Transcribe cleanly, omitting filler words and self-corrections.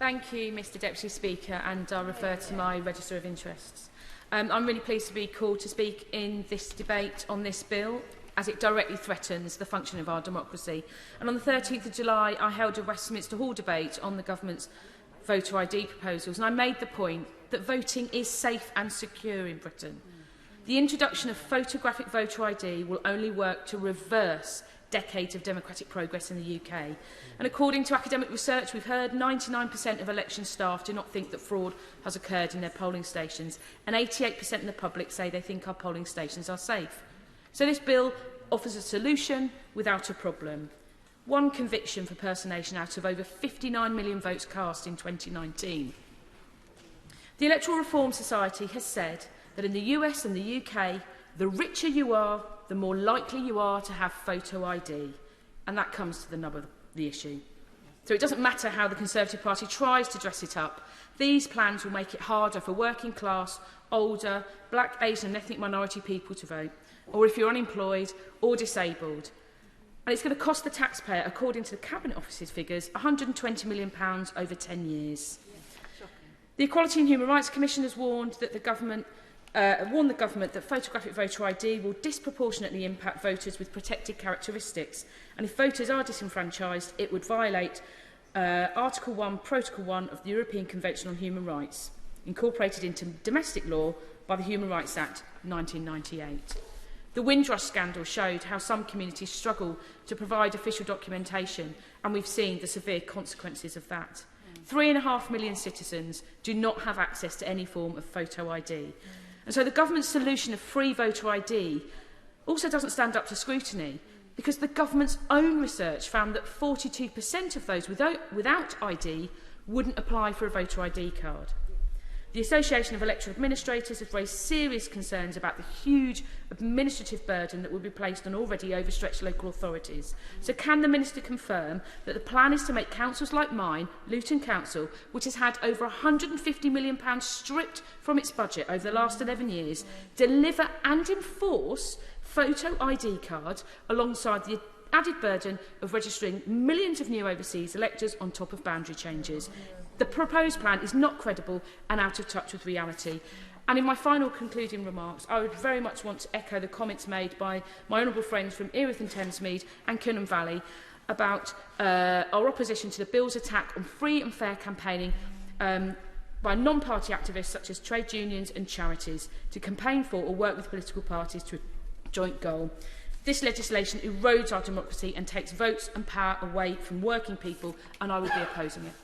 Thank you, Mr Deputy Speaker, and I'll refer to my register of interests. I'm really pleased to be called to speak in this debate on this bill, as it directly threatens the function of our democracy. And on the 13th of July, I held a Westminster Hall debate on the government's voter ID proposals, and I made the point that voting is safe and secure in Britain. The introduction of photographic voter ID will only work to reverse decades of democratic progress in the UK. And according to academic research, we've heard 99% of election staff do not think that fraud has occurred in their polling stations, and 88% of the public say they think our polling stations are safe. So this bill offers a solution without a problem. One conviction for personation out of over 59 million votes cast in 2019. The Electoral Reform Society has said that in the US and the UK, the richer you are, the more likely you are to have photo ID. And that comes to the nub of the issue. So it doesn't matter how the Conservative Party tries to dress it up. These plans will make it harder for working class, older, black, Asian and ethnic minority people to vote, or if you're unemployed or disabled. And it's going to cost the taxpayer, according to the Cabinet Office's figures, £120 million over 10 years. The Equality and Human Rights Commission has warned the government that photographic voter ID will disproportionately impact voters with protected characteristics, and if voters are disenfranchised, it would violate Article 1, Protocol 1 of the European Convention on Human Rights, incorporated into domestic law by the Human Rights Act 1998. The Windrush scandal showed how some communities struggle to provide official documentation, and we've seen the severe consequences of that. 3.5 million citizens do not have access to any form of photo ID. And so the government's solution of free voter ID also doesn't stand up to scrutiny, because the government's own research found that 42% of those without ID wouldn't apply for a voter ID card. The Association of Electoral Administrators has raised serious concerns about the huge administrative burden that will be placed on already overstretched local authorities. So can the Minister confirm that the plan is to make councils like mine, Luton Council, which has had over £150 million stripped from its budget over the last 11 years, deliver and enforce photo ID cards alongside the added burden of registering millions of new overseas electors on top of boundary changes? The proposed plan is not credible and out of touch with reality. And in my final concluding remarks, I would very much want to echo the comments made by my honourable friends from Erith and Thamesmead and Cynham Valley about our opposition to the bill's attack on free and fair campaigning by non-party activists such as trade unions and charities to campaign for or work with political parties to a joint goal. This legislation erodes our democracy and takes votes and power away from working people, and I will be opposing it.